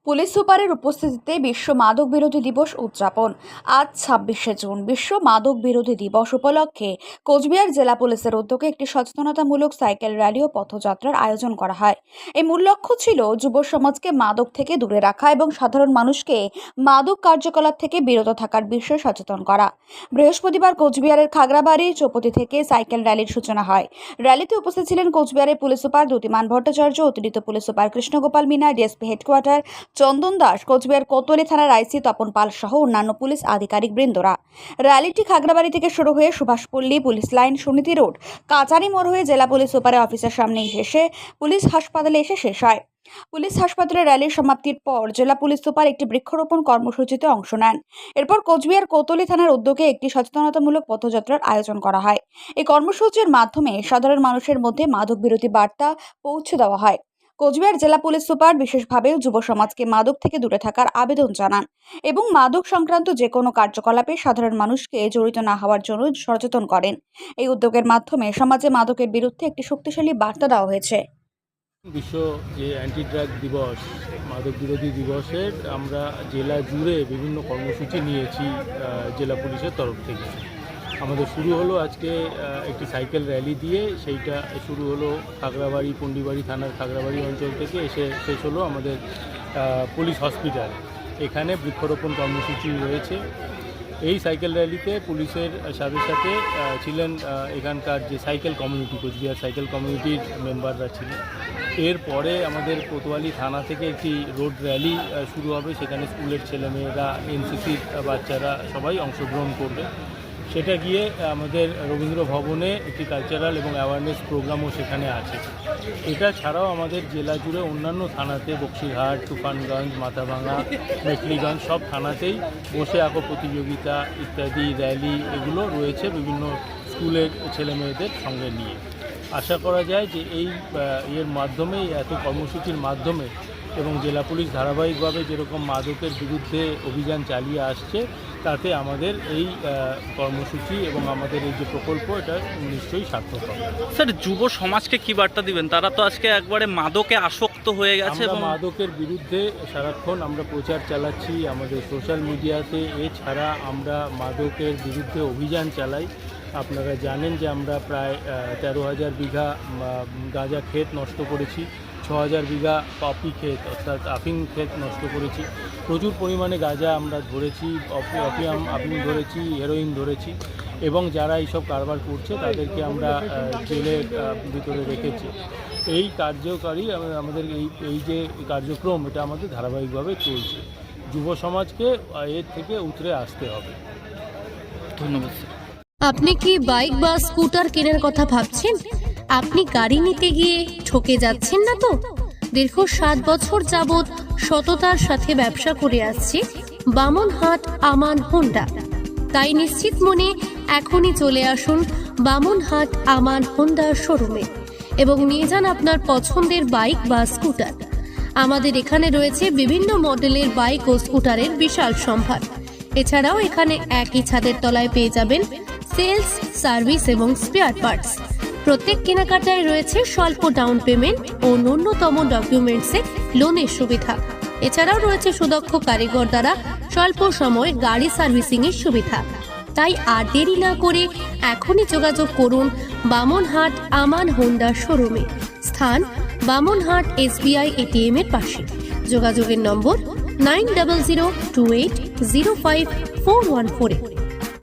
Police সুপারের উপস্থিতিতে বিশ্ব মাদক বিরোধী দিবস উদযাপন। আজ ২৬শে জুন বিশ্ব মাদক বিরোধী দিবস উপলক্ষে কোচবিহার জেলা পুলিশের উদ্যোগে একটি সচেতনতামূলক সাইকেল র্যালি ও পথযাত্রার আয়োজন করা হয়। এই মূল লক্ষ্য ছিল যুব সমাজকে মাদক থেকে দূরে রাখা এবং সাধারণ মানুষকে মাদক কার্যকলাপ থেকে বিরত থাকার বিষয়ে সচেতন করা। বৃহস্পতিবার কোচবিহারের খাগড়াবাড়ি চৌপতি থেকে সাইকেল র্যালির সূচনা হয়। র্যালিতে উপস্থিত ছিলেন কোচবিহারের পুলিশ সুপার দ্যুতিমান ভট্টাচার্য, অতিরিক্ত police super Krishnagopal Meena, DSP headquarter Chandan Das, Coochbehar Kotwali থানার আইসি তপন পাল সহ অন্যান্য পুলিশ আধিকারিক বৃন্দরা। র্যালিটি খাগড়াবাড়ি থেকে শুরু হয়ে Subhashpalli, police line, Suniti road, Kachari মোড় হয়ে জেলা পুলিশ সুপারের অফিসের সামনে এসে পুলিশ হাসপাতালে এসে শেষ হয়। পুলিশ হাসপাতালে র্যালির সমাপ্তির পর জেলা পুলিশ সুপার একটি বৃক্ষরোপণ কর্মসূচিতে অংশ নেন। এরপর কোচবিহার কোতোয়ালি থানার উদ্যোগে একটি সচেতনতামূলক পথযাত্রার আয়োজন করা হয়। এই কর্মসূচির মাধ্যমে সাধারণ মানুষের মধ্যে মাদক বিরোধী বার্তা পৌঁছে দেওয়া হয়। কোচবিহার জেলা পুলিশ সুপার বিশেষভাবে যুব সমাজকে মাদক থেকে দূরে থাকার আবেদন জানান এবং মাদক সংক্রান্ত যে কোনো কার্যকলাপে সাধারণ মানুষকে জড়িত না হওয়ার জন্য সচেতন করেন। এই উদ্যোগের মাধ্যমে সমাজে মাদকের বিরুদ্ধে একটি শক্তিশালী বার্তা দেওয়া হয়েছে। বিশ্ব যে অ্যান্টি ড্রাগ দিবস, মাদক বিরোধী দিবসের আমরা জেলা জুড়ে বিভিন্ন কর্মসূচি নিয়েছি জেলা পুলিশের তরফ থেকে। আমাদের শুরু হলো আজকে একটি সাইকেল র্যালি দিয়ে, সেইটা শুরু হলো খাগড়াবাড়ি পন্ডিবাড়ি থানার খাগড়াবাড়ি অঞ্চল থেকে এসে শেষ হলো আমাদের পুলিশ হসপিটাল। এখানে বৃক্ষরোপণ কর্মসূচি রয়েছে। এই সাইকেল র্যালিতে পুলিশের সাথে সাথে ছিলেন এখানকার যে সাইকেল কমিউনিটি, কোচবিহার সাইকেল কমিউনিটির মেম্বাররা ছিলেন। এরপরে আমাদের কোতোয়ালি থানা থেকে একটি রোড র্যালি শুরু হবে। সেখানে স্কুলের ছেলেমেয়েরা, এনসিসির বাচ্চারা সবাই অংশগ্রহণ করবে। সেটা গিয়ে আমাদের রবীন্দ্র ভবনে একটি কালচারাল এবং অ্যাওয়ারনেস প্রোগ্রামও সেখানে আছে। এটা ছাড়াও আমাদের জেলা জুড়ে অন্যান্য থানাতে, বক্সিরহাট, তুফানগঞ্জ, মাথাভাঙা, মেখলিগঞ্জ সব থানাতেই বসে আঁকো প্রতিযোগিতা ইত্যাদি র্যালি এগুলো রয়েছে বিভিন্ন স্কুলের ছেলেমেয়েদের সঙ্গে নিয়ে। আশা করা যায় যে এই এর মাধ্যমে, এত কর্মসূচির মাধ্যমে এবং জেলা পুলিশ ধারাবাহিকভাবে যেরকম মাদকের বিরুদ্ধে অভিযান চালিয়ে আসছে, তাতে আমাদের এই কর্মসূচি এবং আমাদের এই যে প্রকল্প, এটা নিশ্চয়ই সার্থক হবে। স্যার, যুব সমাজকে কি বার্তা দিবেন? তারা তো আজকে একবারে মাদকে আসক্ত হয়ে গেছে এবং মাদকের বিরুদ্ধে সারাক্ষণ আমরা প্রচার চালাচ্ছি আমাদের সোশ্যাল মিডিয়াতে। এছাড়া আমরা মাদকের বিরুদ্ধে অভিযান চালাই। আপনারা জানেন যে আমরা প্রায় 13,000 বিঘা গাঁজা ক্ষেত নষ্ট করেছি, 6,000 বিঘা পপি ক্ষেত অর্থাৎ আফিং ক্ষেত নষ্ট করেছি। প্রচুর পরিমাণে গাঁজা আমরা ধরেছি, আফিং ধরেছি, হেরোইন ধরেছি এবং যারা এইসব কারবার করছে তাদেরকে আমরা জেলের ভিতরে রেখেছি। এই কার্যকারী আমাদের এই যে কার্যক্রম, এটা আমাদের ধারাবাহিকভাবে চলছে। যুব সমাজকে এর থেকে উতরে আসতে হবে। ধন্যবাদ স্যার। আপনি কি বাইক বা স্কুটার কেনার কথা ভাবছেন? আপনি গাড়ি নিতে গিয়ে ঠকে যাচ্ছেন না তো? দীর্ঘ 7 বছর যাবৎ সততার সাথে ব্যবসা করে আসছে বামনহাট আমান হোন্ডা। তাই নিশ্চিত মনে এখনই চলে আসুন বামনহাট আমান হোন্ডা শোরুমে এবং নিয়ে যান আপনার পছন্দের বাইক বা স্কুটার। আমাদের এখানে রয়েছে বিভিন্ন মডেলের বাইক ও স্কুটারের বিশাল সম্ভার। এছাড়াও এখানে একই ছাদের তলায় পেয়ে যাবেন সেলস, সার্ভিস এবং স্পেয়ার পার্টস। প্রত্যেক কেনাকাটায় রয়েছে স্বল্প ডাউন পেমেন্ট ও ন্যূনতম ডকুমেন্টসে লোনের সুবিধা। এছাড়াও রয়েছে সুদক্ষ কারিগর দ্বারা স্বল্প সময়ে গাড়ি সার্ভিসিং এর সুবিধা। তাই আর দেরি না করে এখনই যোগাযোগ করুন বামনহাট আমান হোন্ডা শোরুমে। স্থান বামনহাট SBI ATM এর পাশে। যোগাযোগের নম্বর 9002805414।